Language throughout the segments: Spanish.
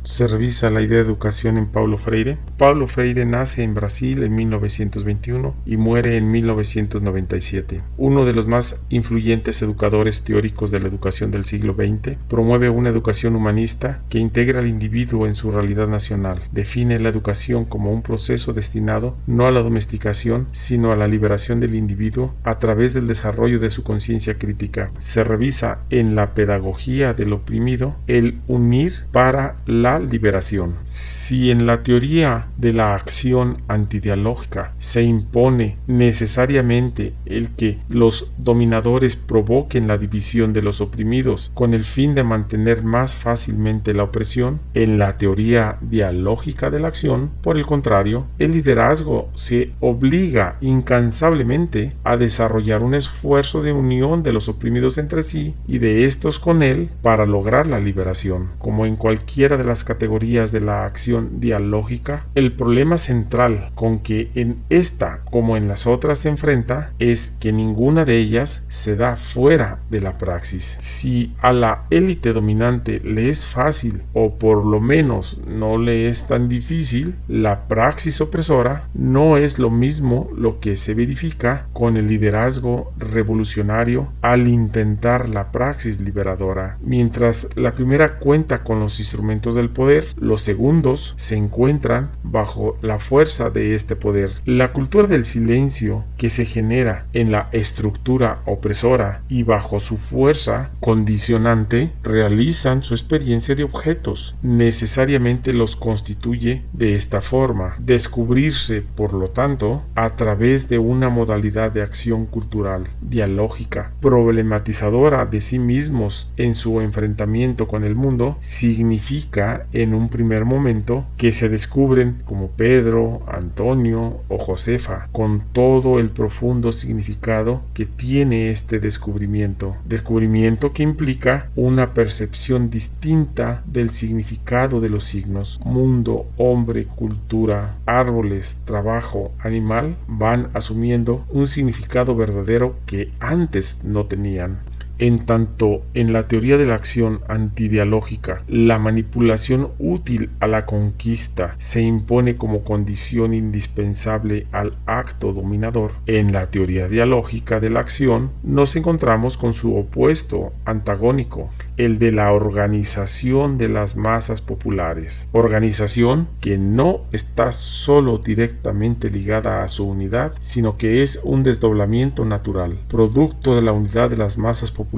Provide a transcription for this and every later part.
Se revisa la idea de educación en Paulo Freire. Paulo Freire nace en Brasil en 1921 y muere en 1997. Uno de los más influyentes educadores teóricos de la educación del siglo XX, promueve una educación humanista que integra al individuo en su realidad nacional. Define la educación como un proceso destinado no a la domesticación, sino a la liberación del individuo a través del desarrollo de su conciencia crítica. Se revisa en la pedagogía del oprimido el unir para la liberación. Si en la teoría de la acción antidialógica se impone necesariamente el que los dominadores provoquen la división de los oprimidos con el fin de mantener más fácilmente la opresión, en la teoría dialógica de la acción, por el contrario, el liderazgo se obliga incansablemente a desarrollar un esfuerzo de unión de los oprimidos entre sí y de estos con él para lograr la liberación. Como en cualquiera de las categorías de la acción dialógica, el problema central con que en esta como en las otras se enfrenta es que ninguna de ellas se da fuera de la praxis. Si a la élite dominante le es fácil, o por lo menos no le es tan difícil, la praxis opresora, no es lo mismo lo que se verifica con el liderazgo revolucionario al intentar la praxis liberadora. Mientras la primera cuenta con los instrumentos del poder, los segundos se encuentran bajo la fuerza de este poder. La cultura del silencio que se genera en la estructura opresora y bajo su fuerza condicionante realizan su experiencia de objetos. Necesariamente los constituye de esta forma. Descubrirse, por lo tanto, a través de una modalidad de acción cultural, dialógica, problematizadora de sí mismos en su enfrentamiento con el mundo, significa en un primer momento que se descubren como Pedro, Antonio o Josefa, con todo el profundo significado que tiene este descubrimiento que implica una percepción distinta del significado de los signos. Mundo, hombre, cultura, árboles, trabajo, animal, van asumiendo un significado verdadero que antes no tenían. En tanto, en la teoría de la acción antidialógica, la manipulación útil a la conquista se impone como condición indispensable al acto dominador. En la teoría dialógica de la acción nos encontramos con su opuesto antagónico, el de la organización de las masas populares. Organización que no está solo directamente ligada a su unidad, sino que es un desdoblamiento natural, producto de la unidad de las masas populares.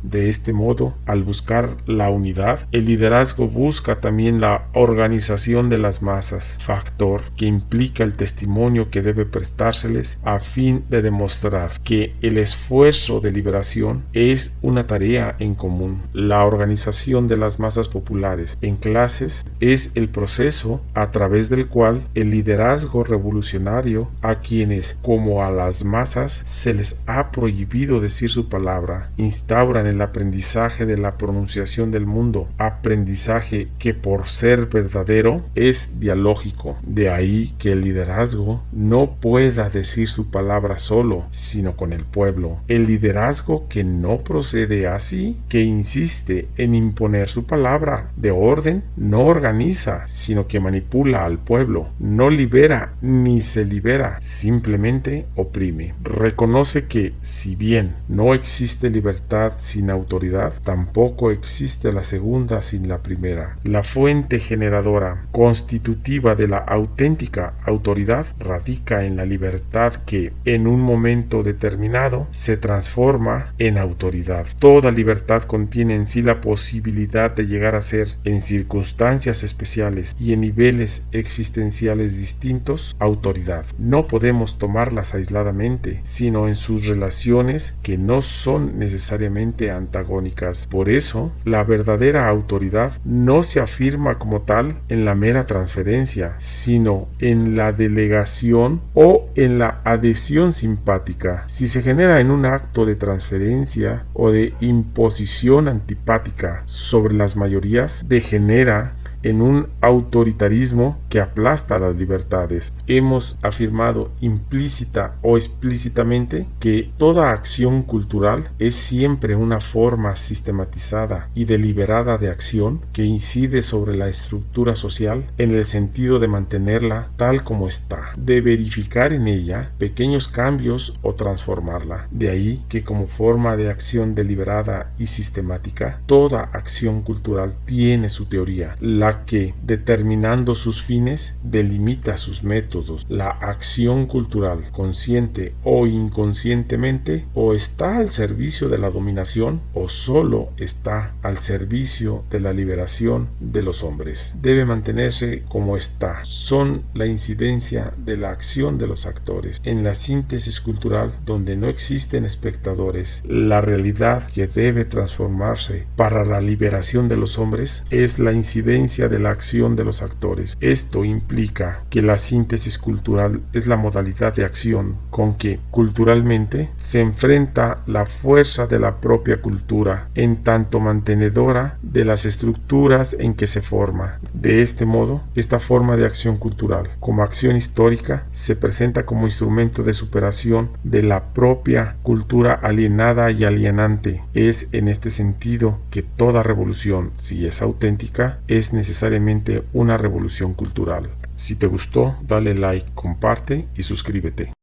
De este modo, al buscar la unidad, el liderazgo busca también la organización de las masas, factor que implica el testimonio que debe prestárseles a fin de demostrar que el esfuerzo de liberación es una tarea en común. La organización de las masas populares en clases es el proceso a través del cual el liderazgo revolucionario, a quienes, como a las masas, se les ha prohibido decir su palabra, instauran el aprendizaje de la pronunciación del mundo, aprendizaje que por ser verdadero es dialógico. De ahí que el liderazgo no pueda decir su palabra solo, sino con el pueblo. El liderazgo que no procede así, que insiste en imponer su palabra de orden, no organiza, sino que manipula al pueblo, no libera ni se libera, simplemente oprime. Reconoce que, si bien no existe libertad sin autoridad, tampoco existe la segunda sin la primera. La fuente generadora constitutiva de la auténtica autoridad radica en la libertad que, en un momento determinado, se transforma en autoridad. Toda libertad contiene en sí la posibilidad de llegar a ser, en circunstancias especiales y en niveles existenciales distintos, autoridad. No podemos tomarlas aisladamente, sino en sus relaciones que no son necesariamente antagónicas. Por eso, la verdadera autoridad no se afirma como tal en la mera transferencia, sino en la delegación o en la adhesión simpática. Si se genera en un acto de transferencia o de imposición antipática sobre las mayorías, degenera en un autoritarismo que aplasta las libertades. hemos afirmado implícita o explícitamente que toda acción cultural es siempre una forma sistematizada y deliberada de acción que incide sobre la estructura social en el sentido de mantenerla tal como está, de verificar en ella pequeños cambios o transformarla. De ahí que como forma de acción deliberada y sistemática, toda acción cultural tiene su teoría, la que, determinando sus fines, delimita sus métodos. La acción cultural, consciente o inconscientemente, o está al servicio de la dominación o solo está al servicio de la liberación de los hombres. Debe mantenerse como está. Son la incidencia de la acción de los actores. En la síntesis cultural, donde no existen espectadores, la realidad que debe transformarse para la liberación de los hombres es la incidencia de la acción de los actores. Esto implica que la síntesis cultural es la modalidad de acción con que culturalmente se enfrenta la fuerza de la propia cultura en tanto mantenedora de las estructuras en que se forma. De este modo, esta forma de acción cultural, como acción histórica, se presenta como instrumento de superación de la propia cultura alienada y alienante. Es en este sentido que toda revolución, si es auténtica, es necesariamente una revolución cultural. Si te gustó, dale like, comparte y suscríbete.